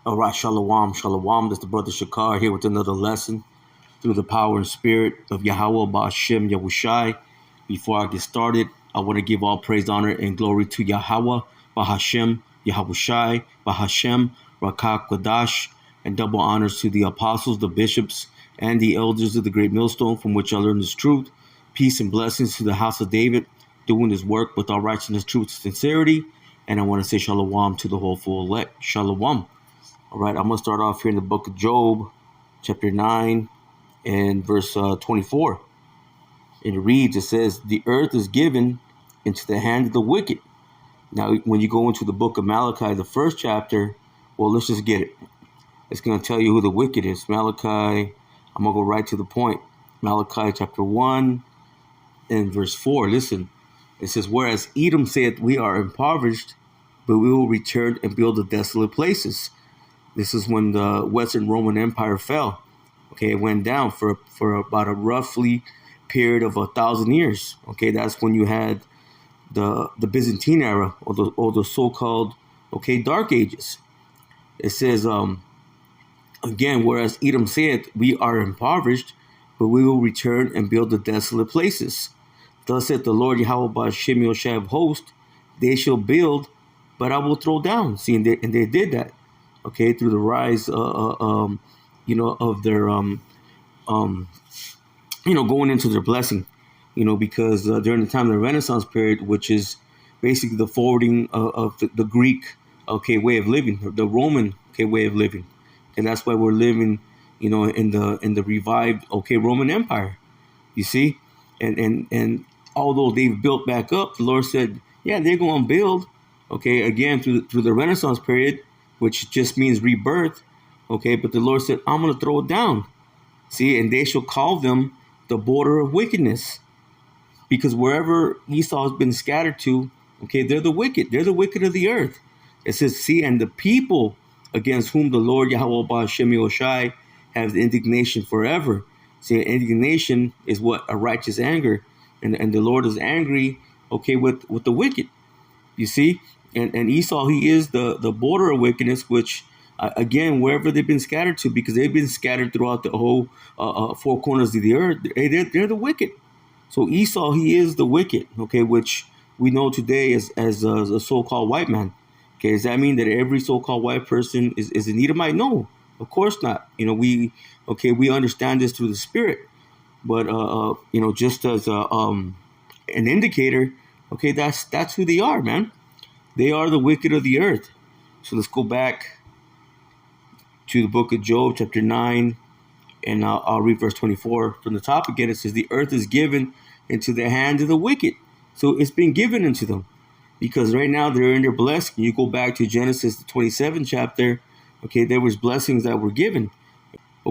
All right, Shalom, Shalom. That's the brother Shakar here with another lesson through the power and spirit of Yahweh Ba'Shem Yahushai. Before I get started, I want to give all praise, honor, and glory to Yahweh Ba'Hashem Yahushai Ba'Hashem Rakak Quadash, and double honors to the apostles, the bishops, and the elders of the great millstone from which I learned this truth. Peace and blessings to the house of David, doing his work with all righteousness, truth, and sincerity. And I want to say Shalom to the whole full elect. Shalom. All right, I'm going to start off here in the book of Job, chapter 9 and verse 24. It reads, it says, the earth is given into the hand of the wicked. Now, when you go into the book of Malachi, the first chapter, well, let's just get it. It's going to tell you who the wicked is. Malachi, I'm going to go right to the point. Malachi chapter 1 and verse 4. Listen, it says, whereas Edom saith, we are impoverished, but we will return and build the desolate places. This is when the Western Roman Empire fell. Okay, it went down for about a roughly period of 1,000 years. Okay, that's when you had the Byzantine era, or the so-called Dark Ages. It says again, whereas Edom saith, we are impoverished, but we will return and build the desolate places. Thus saith the Lord Yahweh Ba'Shem Yahushai of hosts, they shall build, but I will throw down. See, and they did that. Okay, through the rise, of their, going into their blessing, because during the time of the Renaissance period, which is basically the forwarding of the Greek, way of living, the Roman, way of living, and that's why we're living, in the revived, Roman Empire, you see, and although they've built back up, the Lord said, yeah, they're going to build, again through the Renaissance period, which just means rebirth, but the Lord said, I'm going to throw it down. See, and they shall call them the border of wickedness, because wherever Esau has been scattered to, they're the wicked. They're the wicked of the earth. It says, see, and the people against whom the Lord Yahweh Ba'Shem Yahushai has indignation forever. See, indignation is what? A righteous anger. And the Lord is angry, with the wicked. You see? And Esau, he is the border of wickedness, which, again, wherever they've been scattered to, because they've been scattered throughout the whole four corners of the earth, they're the wicked. So Esau, he is the wicked, which we know today as a so-called white man. Does that mean that every so-called white person is an Edomite? No, of course not. We understand this through the spirit. But, just as an indicator, that's who they are, man. They are the wicked of the earth. So let's go back to the book of Job, chapter 9, and I'll read verse 24. From the top again, it says, the earth is given into the hand of the wicked. So it's been given into them, because right now they're in their blessing. You go back to Genesis, the 27th chapter, there was blessings that were given.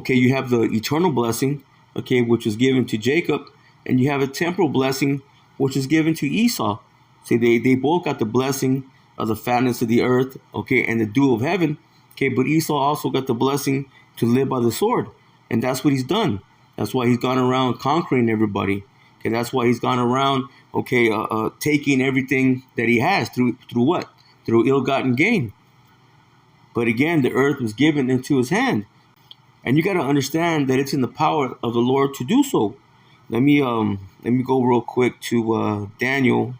You have the eternal blessing, which was given to Jacob, and you have a temporal blessing, which is given to Esau. See, they both got the blessing of the fatness of the earth, and the dew of heaven, but Esau also got the blessing to live by the sword, and that's what he's done. That's why he's gone around conquering everybody. That's why he's gone around, taking everything that he has through what? Through ill-gotten gain. But again, the earth was given into his hand, and you got to understand that it's in the power of the Lord to do so. Let me go real quick to Daniel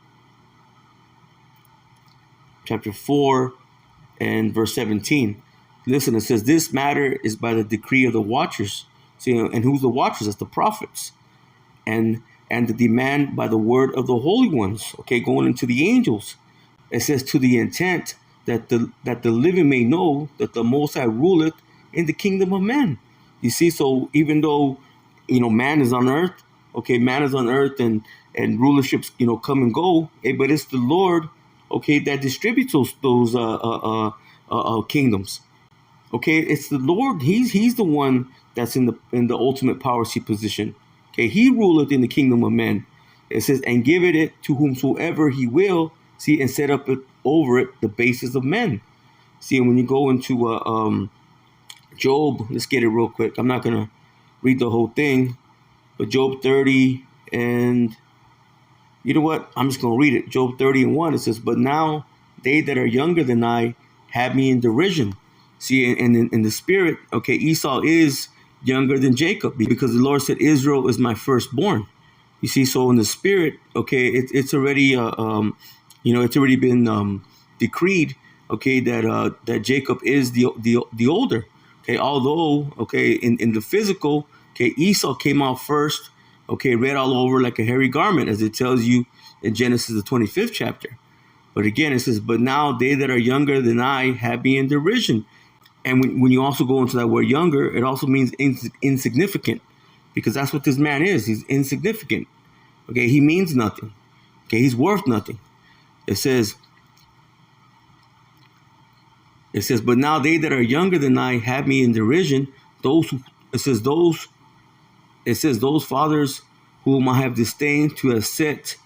chapter 4 and verse 17. Listen, it says, this matter is by the decree of the watchers. See, and who's the watchers? That's the prophets. And the demand by the word of the holy ones, going into the angels. It says, to the intent that the living may know that the Most High ruleth in the kingdom of men. You see, so even though, man is on earth, man is on earth, and rulerships, come and go, but it's the Lord, that distributes those kingdoms. It's the Lord. He's the one that's in the ultimate power seat position. He ruleth in the kingdom of men. It says, and giveth it to whomsoever he will. See, and set up over it the basis of men. See, and when you go into Job, let's get it real quick. I'm not gonna read the whole thing, but Job 30 and you know what? I'm just going to read it. Job 30 and 1, it says, but now they that are younger than I have me in derision. See, and in the spirit, okay, Esau is younger than Jacob because the Lord said, Israel is my firstborn. You see, so in the spirit, okay, it's already, it's already been decreed, okay, that Jacob is the older. Okay, although, okay, in the physical, okay, Esau came out first, okay, red all over like a hairy garment, as it tells you in Genesis the 25th chapter. But again, it says, but now they that are younger than I have me in derision. And when you also go into that word younger, it also means insignificant, because that's what this man is. He's insignificant. Okay, he means nothing. Okay, he's worth nothing. It says, but now they that are younger than I have me in derision. Those fathers whom I have disdained to have set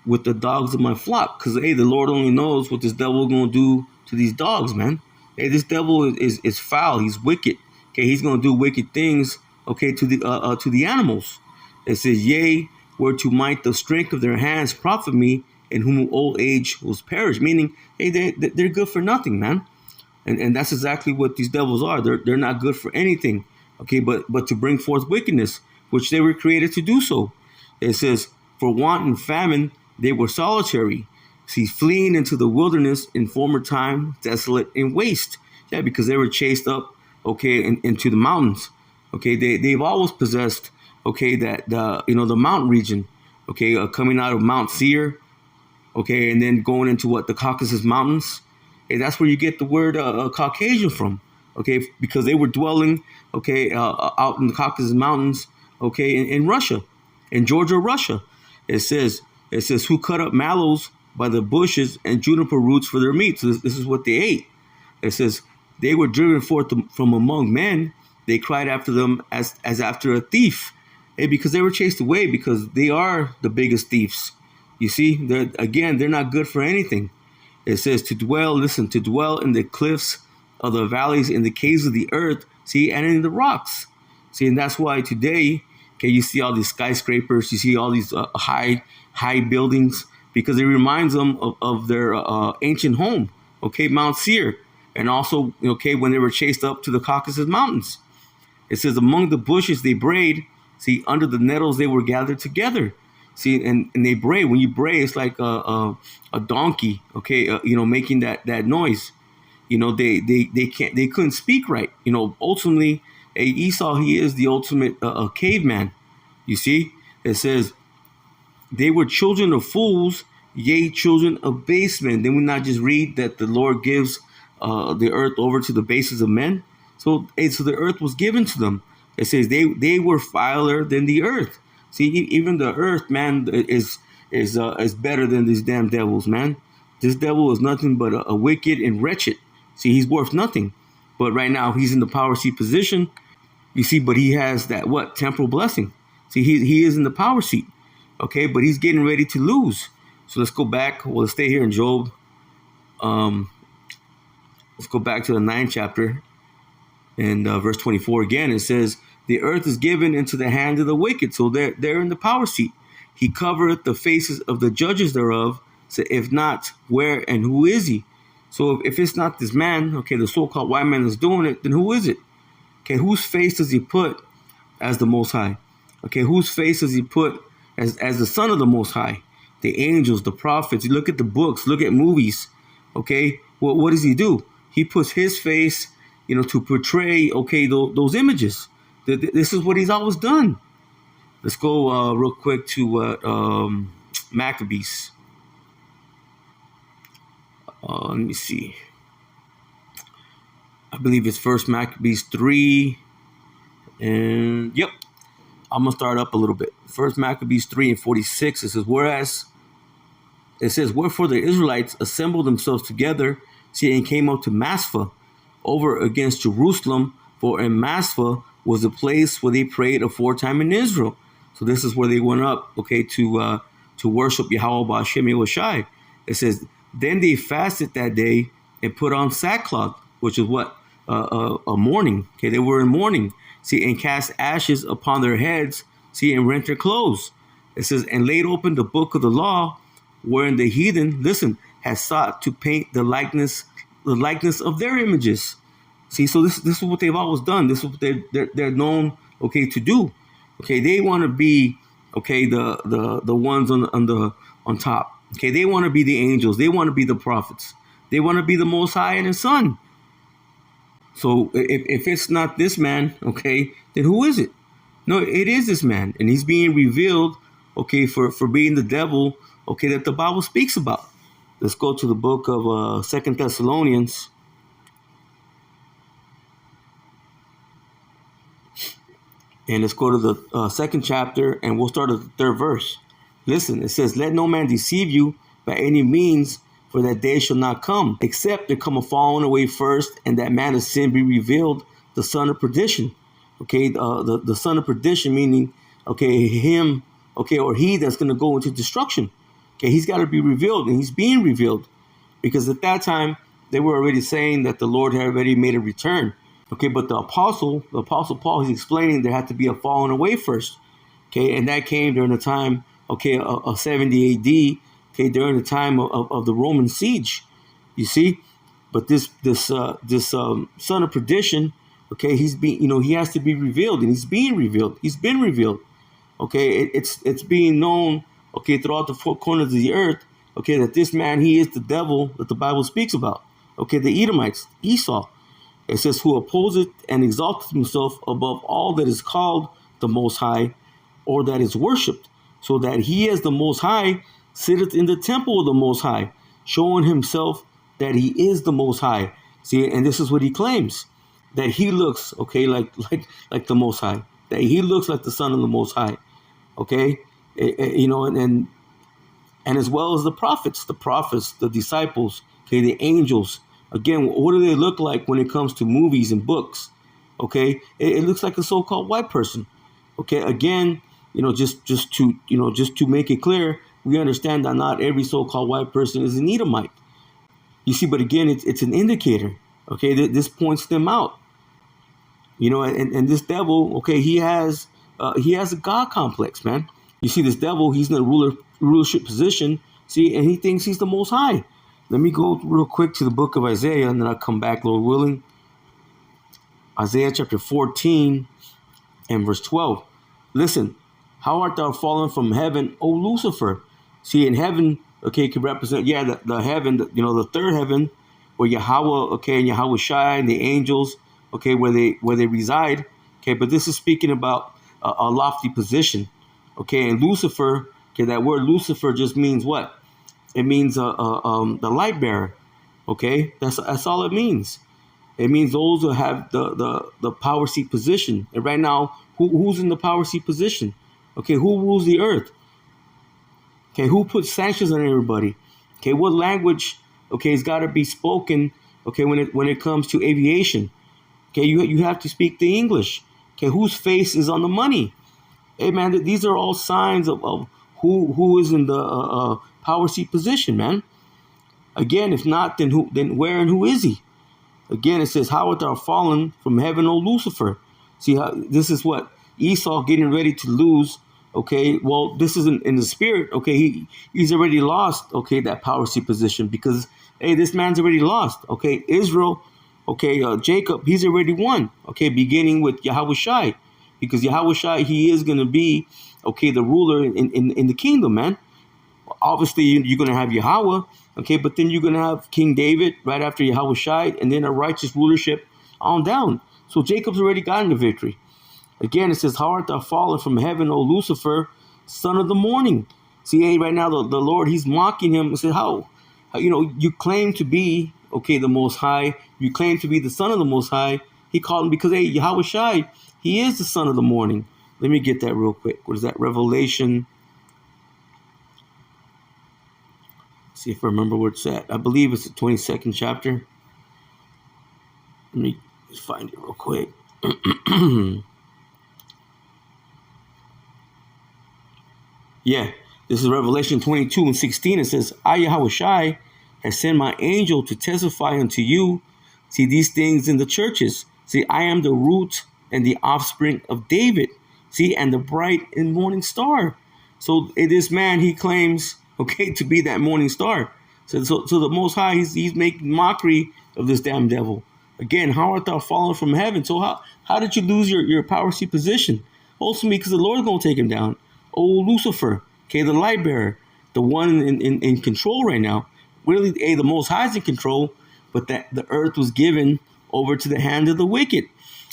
with the dogs of my flock. Because, hey, the Lord only knows what this devil is going to do to these dogs, man. Hey, this devil is foul. He's wicked. Okay, he's going to do wicked things, okay, to the animals. It says, yea, were to might the strength of their hands profit me, in whom old age was perished. Meaning, hey, they're good for nothing, man. And that's exactly what these devils are. They're not good for anything, okay, but to bring forth wickedness, which they were created to do so. It says, for want and famine, they were solitary. See, fleeing into the wilderness in former time, desolate and waste. Yeah, because they were chased up, okay, into the mountains. Okay, they've always possessed, okay, the mountain region, okay, coming out of Mount Seir, okay, and then going into the Caucasus Mountains. Hey, that's where you get the word Caucasian from, okay, because they were dwelling, okay, out in the Caucasus Mountains, okay, in Russia, in Georgia, Russia. It says, who cut up mallows by the bushes and juniper roots for their meat. So this is what they ate. It says, they were driven forth from among men. They cried after them as after a thief. Hey, because they were chased away, because they are the biggest thieves. You see, they're not good for anything. It says to dwell in the cliffs of the valleys, in the caves of the earth, see, and in the rocks. See, and that's why today, okay, you see all these skyscrapers, you see all these high buildings, because it reminds them of their ancient home, okay, Mount Seir, and also, okay, when they were chased up to the Caucasus Mountains. It says, among the bushes they brayed, see, under the nettles they were gathered together. See, and they bray. When you bray, it's like a donkey, okay, making that noise. They couldn't speak right. Ultimately, Esau, he is the ultimate caveman. You see, it says, they were children of fools, yea, children of base men. Then we not just read that the Lord gives the earth over to the bases of men. So the earth was given to them. It says they were filer than the earth. See, even the earth, man, is better than these damn devils, man. This devil is nothing but a wicked and wretched. See, he's worth nothing. But right now, he's in the power seat position. You see, but he has that, temporal blessing. See, he is in the power seat. Okay, but he's getting ready to lose. So let's go back. Well, let's stay here in Job. Let's go back to the 9th chapter. And verse 24 again, it says, the earth is given into the hand of the wicked. So they're in the power seat. He covereth the faces of the judges thereof. So if not, where and who is he? So if it's not this man, okay, the so-called white man is doing it, then who is it? Okay, whose face does he put as the Most High? Okay, whose face does he put as the Son of the Most High? The angels, the prophets. You look at the books, look at movies. Okay, what does he do? He puts his face, to portray, okay, those images. This is what he's always done. Let's go real quick to Maccabees. Let me see. I believe it's First Maccabees 3. And yep, I'm going to start up a little bit. First Maccabees 3 and 46. It says, wherefore the Israelites assembled themselves together, see, and came up to Maspha, over against Jerusalem, for in Maspha was the place where they prayed aforetime in Israel. So this is where they went up, okay, to worship Yahweh Ba'ashem Yahushai. It says, then they fasted that day and put on sackcloth, which is what? A mourning. Okay, they were in mourning. See, and cast ashes upon their heads, see, and rent their clothes. It says, and laid open the book of the law, wherein the heathen, listen, had sought to paint the likeness of their images. See, so this is what they've always done. This is what they're known, okay, to do. Okay, they want to be, okay, the ones on top. Okay, they want to be the angels. They want to be the prophets. They want to be the Most High and His Son. So if it's not this man, okay, then who is it? No, it is this man, and he's being revealed, okay, for being the devil, okay, that the Bible speaks about. Let's go to the book of 2 Thessalonians. And let's go to the second chapter, and we'll start at the third verse. Listen, it says, "Let no man deceive you by any means, for that day shall not come, except there come a falling away first, and that man of sin be revealed, the son of perdition." Okay, the son of perdition, meaning, okay, him, okay, or he that's going to go into destruction. Okay, he's got to be revealed, and he's being revealed. Because at that time, they were already saying that the Lord had already made a return. Okay, but the apostle Paul, he's explaining there had to be a falling away first. Okay, and that came during the time, okay, of 70 AD, okay, during the time of the Roman siege. You see? But this son of perdition, okay, he has to be revealed, and he's being revealed. He's been revealed. Okay, it's being known, okay, throughout the four corners of the earth, okay, that this man, he is the devil that the Bible speaks about. Okay, the Edomites, Esau. It says, "Who opposeth and exalteth himself above all that is called the Most High, or that is worshipped, so that he as the Most High sitteth in the temple of the Most High, showing himself that he is the Most High." See, and this is what he claims, that he looks, okay, like the Most High, that he looks like the Son of the Most High, okay, and as well as the prophets, the disciples, okay, the angels. Again, what do they look like when it comes to movies and books? Okay, it looks like a so-called white person. Okay, again, just to make it clear, we understand that not every so-called white person is an Edomite. You see, but again, it's an indicator. Okay, this points them out. And this devil, okay, he has a God complex, man. You see, this devil, he's in a rulership position. See, and he thinks he's the Most High. Let me go real quick to the book of Isaiah, and then I'll come back, Lord willing. Isaiah chapter 14 and verse 12. "Listen, how art thou fallen from heaven, O Lucifer?" See, in heaven, okay, can represent, the heaven, the third heaven, where Yahweh, okay, and Yahweh Shai and the angels, okay, where they reside. Okay, but this is speaking about a lofty position. Okay, and Lucifer, okay, that word Lucifer just means what? It means the light bearer. Okay, that's all it means. It means those who have the power seat position. And right now, who's in the power seat position? Okay, who rules the earth? Okay, who puts sanctions on everybody? Okay, what language? Okay, has got to be spoken. Okay, when it comes to aviation. Okay, you have to speak the English. Okay, whose face is on the money? Hey man, these are all signs of who is in the power seat position, man. Again, if not, then where and who is he? Again, it says, "How art thou fallen from heaven, O Lucifer?" See, this is what Esau getting ready to lose. Okay, well, this isn't in the spirit. Okay, he's already lost. Okay, that power seat position, because hey, this man's already lost. Okay, Israel. Okay, Jacob, he's already won. Okay, beginning with Yahweh Shai, because Yahweh Shai, he is going to be, okay, the ruler in the kingdom, man. Obviously, you're going to have Yahweh, okay, but then you're going to have King David right after Yahweh Shai, and then a righteous rulership on down. So Jacob's already gotten the victory. Again, it says, "How art thou fallen from heaven, O Lucifer, son of the morning?" See, hey, right now, the Lord, he's mocking him and said, how you claim to be, okay, the Most High. You claim to be the Son of the Most High. He called him because, hey, Yahweh Shai, he is the son of the morning. Let me get that real quick. What is that? Revelation. See if I remember where it's at. I believe it's the 22nd chapter. Let me find it real quick. Yeah, this is Revelation 22 and 16. It says, "I, Yahweh Shai, have sent my angel to testify unto you, see, these things in the churches. See, I am the root and the offspring of David. See, and the bright and morning star." So this man, he claims, okay, to be that morning star. So the Most High, he's making mockery of this damn devil. Again, how art thou fallen from heaven? So how did you lose your power seat position? Ultimately, because the Lord's going to take him down. Oh, Lucifer, okay, the light bearer, the one in control right now. Really, the Most High is in control, but that the earth was given over to the hand of the wicked.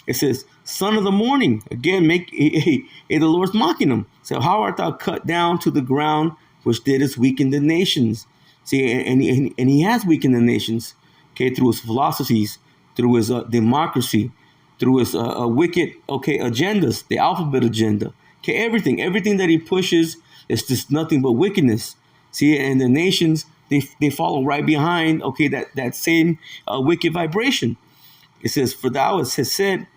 It says, son of the morning. Again, the Lord's mocking him. So how art thou cut down to the ground, which didst weaken the nations? See, and he has weakened the nations, okay, through his philosophies, through his democracy, through his wicked, okay, agendas, the alphabet agenda. Okay, everything that he pushes is just nothing but wickedness. See, and the nations, they follow right behind, okay, that same wicked vibration. It says, for thou hast said,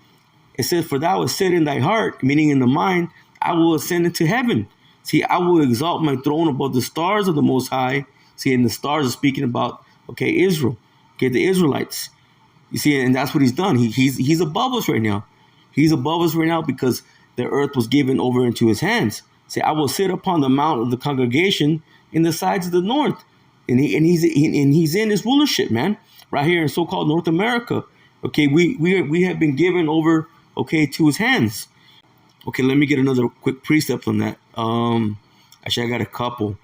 for thou hast said in thy heart, meaning in the mind, I will ascend into heaven. See, I will exalt my throne above the stars of the Most High. See, and the stars are speaking about, okay, Israel, okay, the Israelites. You see, and that's what he's done. He's above us right now. He's above us right now because the earth was given over into his hands. See, I will sit upon the mount of the congregation in the sides of the north. And he's in his rulership, man, right here in so-called North America. Okay, we have been given over, okay, to his hands. Okay, let me get another quick precept on that. Actually, I got a couple.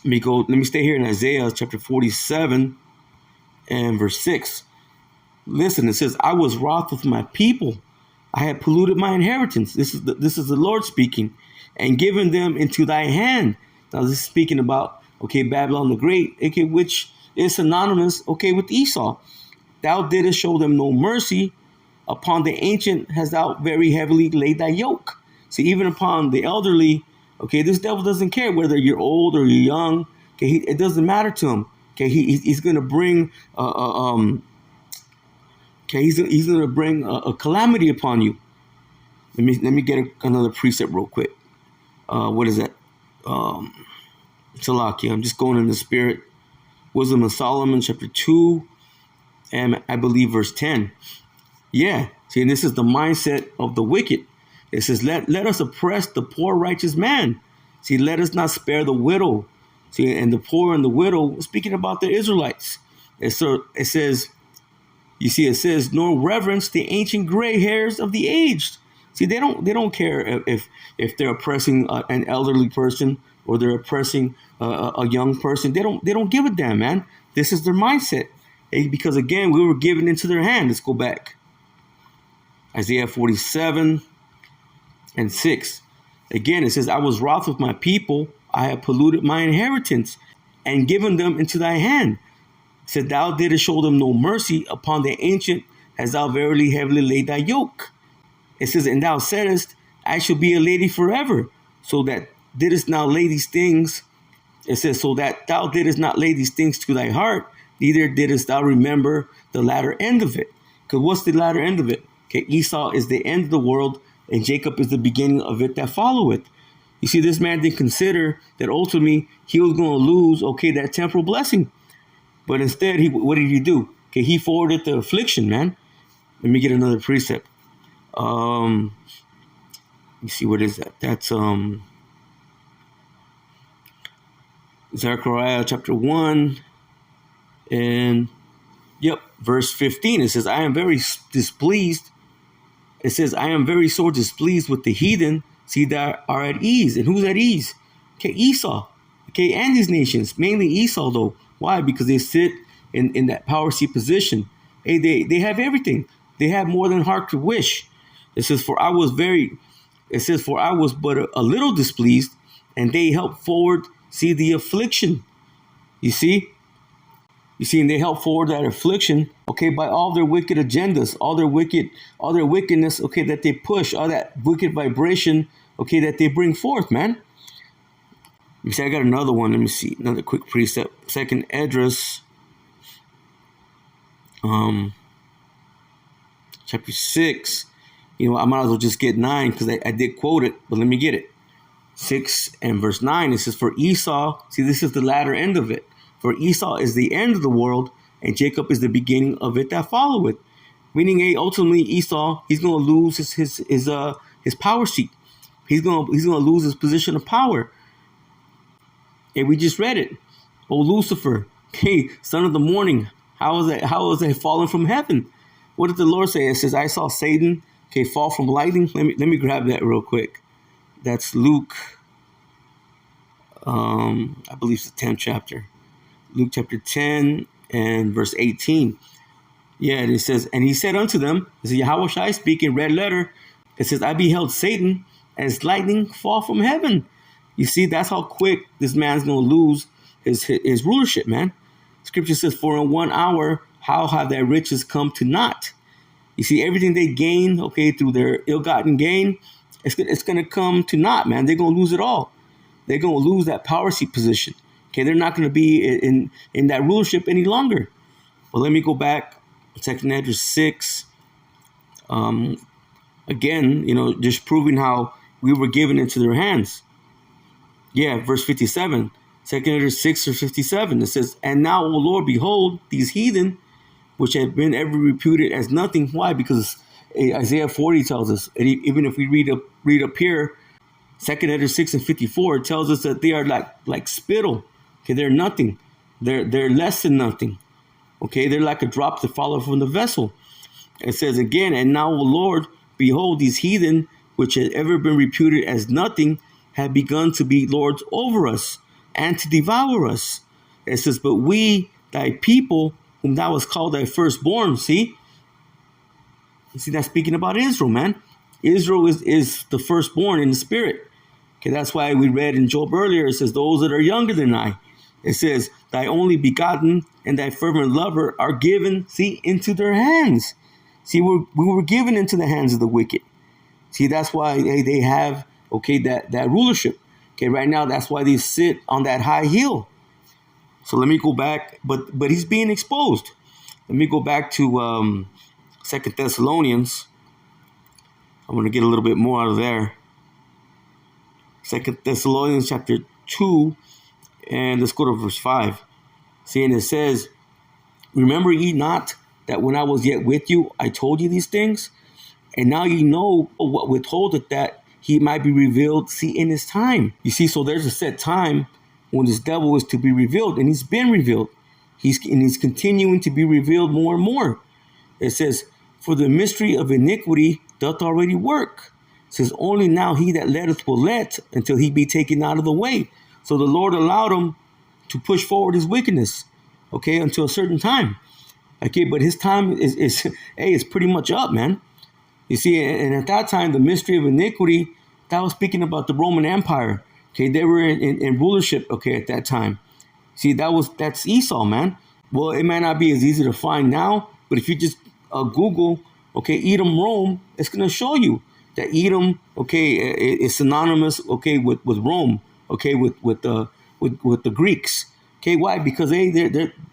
Let me stay here in Isaiah chapter 47 and verse 6. Listen, it says, I was wroth with my people. I had polluted my inheritance. This is the Lord speaking, and given them into thy hand. Now this is speaking about, okay, Babylon the Great, okay, which is synonymous, okay, with Esau. Thou didst show them no mercy. Upon the ancient hast thou very heavily laid thy yoke. See, even upon the elderly, okay, this devil doesn't care whether you're old or you're young. Okay, it doesn't matter to him. Okay, he's going to bring he's going to bring a calamity upon you. Let me get another precept real quick. What is that? Salaki. I'm just going in the spirit. Wisdom of Solomon, chapter 2, and I believe verse 10. Yeah. See, and this is the mindset of the wicked. It says, let us oppress the poor righteous man. See, let us not spare the widow. See, and the poor and the widow, speaking about the Israelites. It says, you see, it says, nor reverence the ancient gray hairs of the aged. See, they don't care if they're oppressing an elderly person or they're oppressing a young person. They don't give a damn, man. This is their mindset. Because again, we were given into their hand. Let's go back. Isaiah 47 and 6. Again, it says, I was wroth with my people. I have polluted my inheritance and given them into thy hand. It said, thou didst show them no mercy. Upon the ancient hast thou verily heavily laid thy yoke. It says, and thou saidst, I shall be a lady forever. So that didst now lay these things. It says, so that thou didst not lay these things to thy heart, neither didst thou remember the latter end of it. Because what's the latter end of it? Okay, Esau is the end of the world, and Jacob is the beginning of it that followeth. You see, this man didn't consider that ultimately he was going to lose, okay, that temporal blessing. But instead, what did he do? Okay, he forwarded the affliction, man. Let me get another precept. Let me see, what is that? That's Zechariah chapter 1 and verse 15. It says, I am very displeased. It says, I am very sore displeased with the heathen, see, that are at ease. And who's at ease? Okay, Esau. Okay, and these nations, mainly Esau though. Why? Because they sit in that power seat position. Hey, they have everything. They have more than heart could wish. It says, for I was but a little displeased, and they helped forward, see, the affliction. You see, and they help forward that affliction, okay, by all their wicked agendas, all their wickedness, okay, that they push, all that wicked vibration, okay, that they bring forth, man. Let me see, I got another one. Let me see, another quick precept. Second Esdras, chapter 6. I might as well just get 9 because I did quote it, but let me get it. 6 and verse 9, it says, for Esau, see, this is the latter end of it. For Esau is the end of the world, and Jacob is the beginning of it that followeth. Meaning, ultimately Esau, he's going to lose his power seat. He's going to lose his position of power. And we just read it. Oh, Lucifer, hey, son of the morning, how is that fallen from heaven? what did the Lord say? It says, I saw Satan, okay, fall from lightning. Let me grab that real quick. That's Luke, I believe it's the 10th chapter. Luke chapter 10 and verse 18. Yeah, and it says, and he said unto them, it says, Yahweh Shai speak in red letter. It says, I beheld Satan as lightning fall from heaven. You see, that's how quick this man's going to lose his rulership, man. Scripture says, for in 1 hour, how have their riches come to naught? You see, everything they gain, okay, through their ill-gotten gain, it's going to come to naught, man. They're going to lose it all. They're going to lose that power seat position. Okay, they're not going to be in that rulership any longer. But let me go back. 2 Ezra 6. Again, just proving how we were given into their hands. Yeah, verse 57. 2 Ezra 6 or 57. It says, and now, O Lord, behold, these heathen, which have been ever reputed as nothing. Why? Because Isaiah 40 tells us, and even if we read up here, 2 Ezra 6 and 54, it tells us that they are like spittle. Okay, they're nothing. They're less than nothing. Okay, they're like a drop that follow from the vessel. It says again, and now, O Lord, behold, these heathen, which had ever been reputed as nothing, have begun to be lords over us and to devour us. It says, but we, thy people, whom thou hast called thy firstborn. See? You see, that's speaking about Israel, man. Israel is the firstborn in the spirit. Okay, that's why we read in Job earlier, it says, those that are younger than I. It says, thy only begotten and thy fervent lover are given, see, into their hands. See, we were given into the hands of the wicked. See, that's why they have, okay, that rulership. Okay, right now, that's why they sit on that high hill. So let me go back, but he's being exposed. Let me go back to 2 Thessalonians. I'm going to get a little bit more out of there. 2 Thessalonians chapter 2, and let's go to verse 5. See, and it says, remember ye not that when I was yet with you, I told you these things? And now ye know what withholdeth that he might be revealed, see, in his time. You see, so there's a set time when this devil is to be revealed, and he's been revealed. He's continuing to be revealed more and more. It says, for the mystery of iniquity doth already work. It says, only now he that letteth will let until he be taken out of the way. So the Lord allowed him to push forward his wickedness, okay, until a certain time. Okay, but his time is pretty much up, man. You see, and at that time, the mystery of iniquity, that was speaking about the Roman Empire. Okay, they were in rulership, okay, at that time. See, that's Esau, man. Well, it might not be as easy to find now, but if you just Google, okay, Edom, Rome, it's going to show you that Edom, okay, is synonymous, okay, with Rome, okay, with the Greeks. Okay, why? Because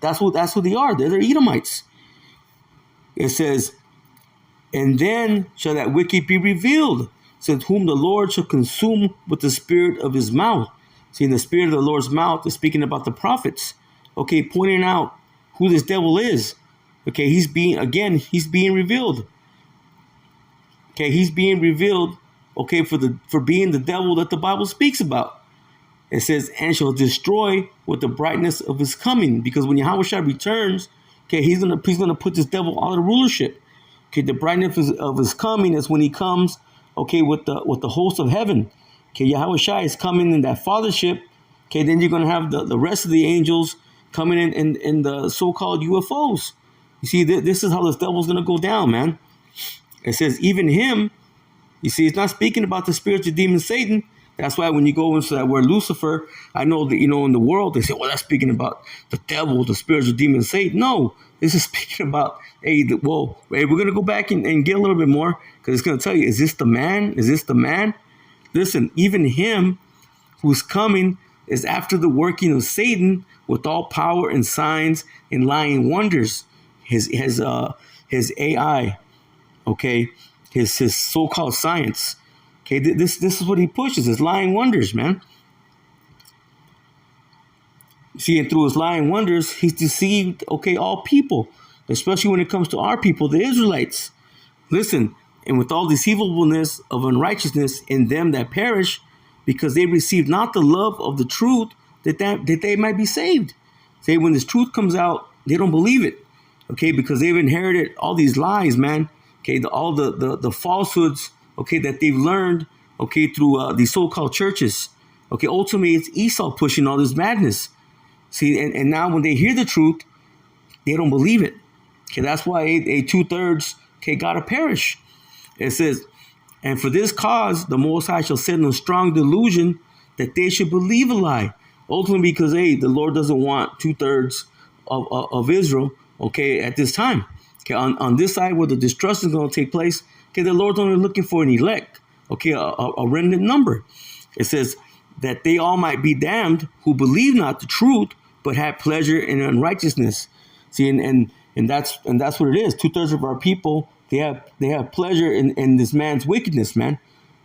that's who they are. They're Edomites. It says, and then shall that wicked be revealed, said whom the Lord shall consume with the spirit of his mouth. See, the spirit of the Lord's mouth is speaking about the prophets. Okay, pointing out who this devil is. Okay, he's being revealed. Okay, he's being revealed, okay, for being the devil that the Bible speaks about. It says, and shall destroy with the brightness of his coming. Because when Yahweh Shai returns, okay, he's gonna put this devil out of rulership. Okay, the brightness of his coming is when he comes, okay, with the host of heaven. Okay, Yahweh Shai is coming in that fathership. Okay, then you're gonna have the rest of the angels coming in the so-called UFOs. You see, this is how this devil's gonna go down, man. It says, even him. You see, it's not speaking about the spiritual demon Satan. That's why when you go into that word Lucifer, I know that, in the world, they say, well, that's speaking about the devil, the spiritual demon Satan. No, this is speaking about, we're going to go back and get a little bit more, because it's going to tell you, is this the man? Is this the man? Listen, even him who's coming is after the working of Satan with all power and signs and lying wonders. His AI, okay, his so-called science. Okay, this is what he pushes, his lying wonders, man. See, and through his lying wonders, he's deceived, okay, all people, especially when it comes to our people, the Israelites. Listen, and with all deceivableness of unrighteousness in them that perish, because they receive not the love of the truth, that they might be saved. Say, when this truth comes out, they don't believe it. okay, because they've inherited all these lies, man. Okay, all the falsehoods, okay, that they've learned, okay, through these so-called churches. Okay, ultimately it's Esau pushing all this madness. See, and now when they hear the truth, they don't believe it. Okay, that's why a 2/3, okay, gotta perish. It says, and for this cause, the Most High shall send them strong delusion that they should believe a lie. Ultimately, because, hey, the Lord doesn't want 2/3 of Israel, okay, at this time. Okay, on this side where the destruction is going to take place, okay, the Lord's only looking for an elect, okay, a remnant number. It says that they all might be damned who believe not the truth, but have pleasure in unrighteousness. See, and that's what it is. 2/3 of our people, they have pleasure in this man's wickedness, man.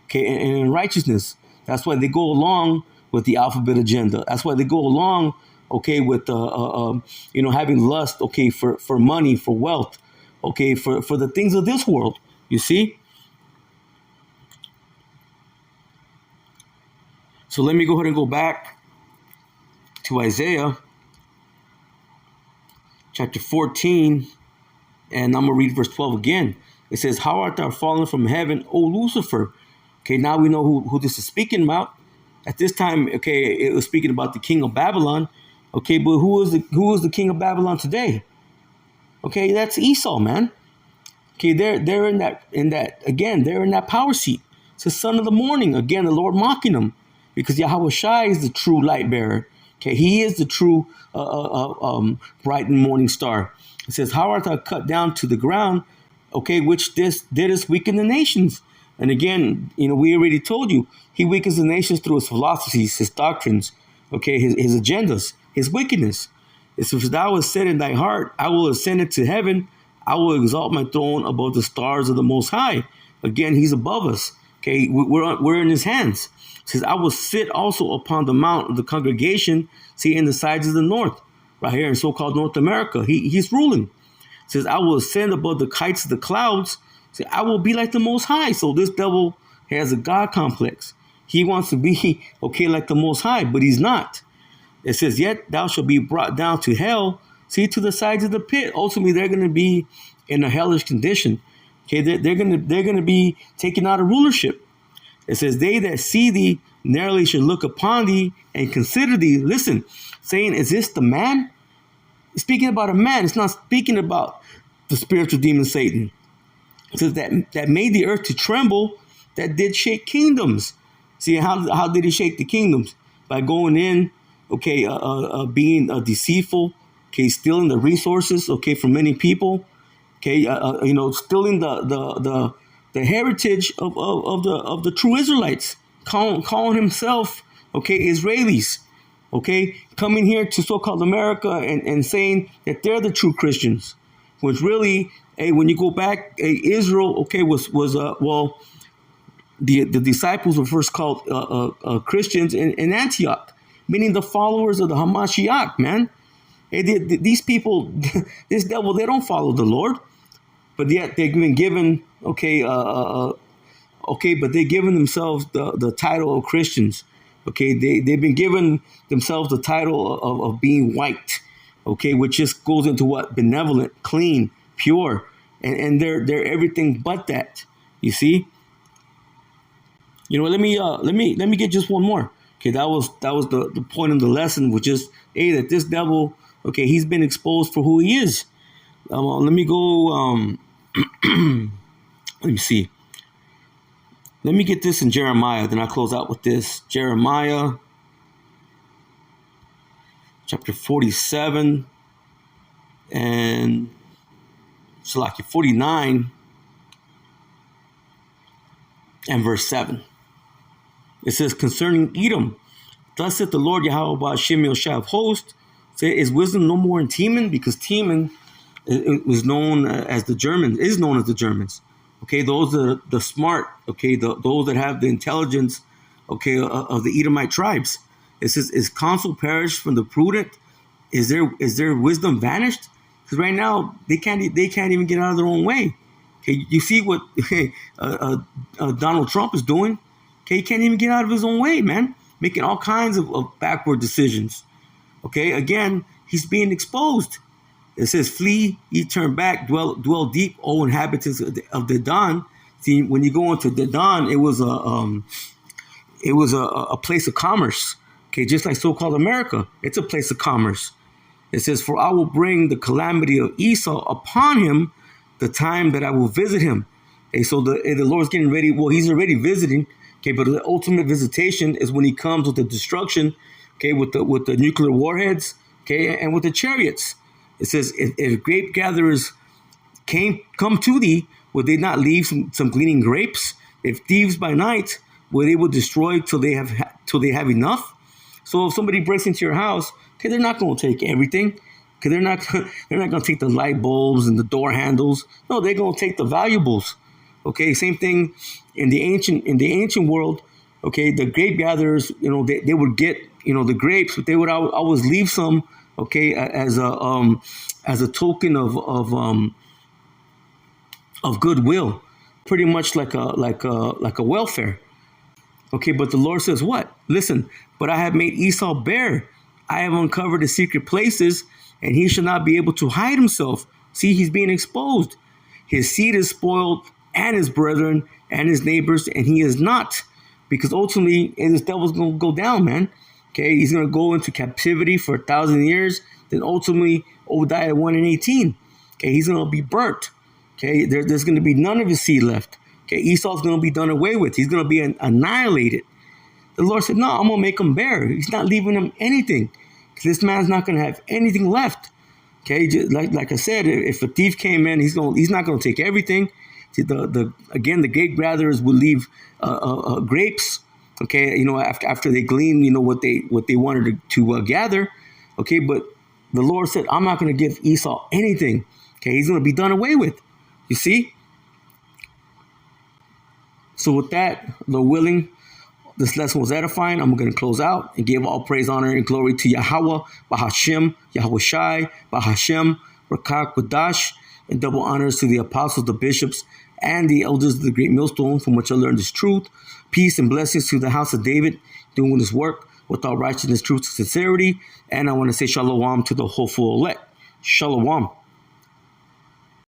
Okay, and in righteousness. That's why they go along with the alphabet agenda. That's why they go along, okay, with having lust, okay, for money, for wealth, okay, for the things of this world. You see. So let me go ahead and go back to Isaiah chapter 14, and I'm going to read verse 12 again. It says, how art thou fallen from heaven, O Lucifer? Okay, now we know who this is speaking about. At this time, okay, it was speaking about the king of Babylon. Okay, but who is the king of Babylon today? Okay, that's Esau, man. Okay, they're in that again, they're in that power seat. It's the son of the morning. Again, the Lord mocking them. Because Yahweh Shai is the true light bearer. Okay, he is the true bright and morning star. It says, how art thou cut down to the ground, okay, which didst weaken the nations. And again, we already told you, he weakens the nations through his philosophies, his doctrines, okay, his agendas, his wickedness. It says, thou hast said in thy heart, I will ascend into heaven, I will exalt my throne above the stars of the Most High. Again, he's above us. Okay, we're in his hands. It says, I will sit also upon the mount of the congregation, see, in the sides of the north, right here in so-called North America. He's ruling. It says, I will ascend above the heights of the clouds. See, I will be like the Most High. So this devil has a God complex. He wants to be, okay, like the Most High, but he's not. It says, yet thou shalt be brought down to hell, see, to the sides of the pit. Ultimately, they're going to be in a hellish condition. Okay, they're going to be taken out of rulership. It says, they that see thee narrowly should look upon thee and consider thee. Listen, saying, is this the man? It's speaking about a man. It's not speaking about the spiritual demon Satan. It says that made the earth to tremble, that did shake kingdoms. See, how did he shake the kingdoms? By going in, okay, being deceitful, okay, stealing the resources, okay, from many people, okay, stealing the heritage of the true Israelites, calling himself, okay, Israelis, okay, coming here to so-called America and saying that they're the true Christians, which really, hey, when you go back, Israel, okay, was the disciples were first called Christians in Antioch, meaning the followers of the Hamashiach, man. Hey, these people, this devil, they don't follow the Lord. But yet they've been given, but they've given themselves the title of Christians. Okay, they've been given themselves the title of being white, okay, which just goes into what? Benevolent, clean, pure, and they're everything but that. You see? Let me get just one more. Okay, that was the point of the lesson, which is, hey, that this devil, okay, he's been exposed for who he is. Let me go. Let me see. Let me get this in Jeremiah, then I'll close out with this. Jeremiah chapter 47 and 49 and verse 7. It says, concerning Edom, thus saith the Lord Yahweh Hashem Yahshua of hosts, say, is wisdom no more in Teman? Because Teman is known as the Germans. Okay, those are the smart, okay, those that have the intelligence, okay, of the Edomite tribes. It says, is counsel perished from the prudent? Is their wisdom vanished? Because right now they can't even get out of their own way. Okay, you see what Donald Trump is doing? Okay, he can't even get out of his own way, man, making all kinds of backward decisions. Okay, again, he's being exposed. It says, "Flee, ye turn back, dwell deep, O inhabitants of the Don." See, when you go into the Don, it was a place of commerce. Okay, just like so-called America, it's a place of commerce. It says, "For I will bring the calamity of Esau upon him, the time that I will visit him." Okay, so the Lord's getting ready. Well, He's already visiting. Okay, but the ultimate visitation is when He comes with the destruction. Okay, with the nuclear warheads. Okay, and with the chariots. It says, if grape gatherers come to thee, would they not leave some gleaning grapes? If thieves by night, will they will destroy till they have enough? So if somebody breaks into your house, okay, they're not going to take everything. Okay, they're not going to take the light bulbs and the door handles. No, they're going to take the valuables. Okay, same thing in the ancient world. Okay, the grape gatherers, they would get the grapes, but they would always leave some. Okay, as a token of goodwill, pretty much like a welfare. Okay, but the Lord says what? Listen, but I have made Esau bare. I have uncovered his secret places, and he shall not be able to hide himself. See, he's being exposed. His seed is spoiled, and his brethren, and his neighbors, and he is not. Because ultimately, this devil's going to go down, man. Okay, he's going to go into captivity for 1,000 years. Then ultimately, Obadiah 1:18. Okay, he's going to be burnt. Okay, there's going to be none of his seed left. Okay, Esau's going to be done away with. He's going to be annihilated. The Lord said, no, I'm going to make him bare. He's not leaving him anything. This man's not going to have anything left. Okay, just like I said, if a thief came in, he's not going to take everything. See, the grape gatherers will leave grapes. Okay, after they glean, what they wanted to gather. Okay, but the Lord said, I'm not going to give Esau anything. Okay, he's going to be done away with. You see? So with that, Lord willing, this lesson was edifying. I'm going to close out and give all praise, honor, and glory to Yahweh, Bahashem, Yahweh Shai, Bahashem, Rakak, Wadash, and double honors to the apostles, the bishops, and the elders of the great millstone from which I learned this truth. Peace and blessings to the house of David, doing this work with all righteousness, truth, and sincerity. And I want to say shalom to the hopeful elect. Shalom.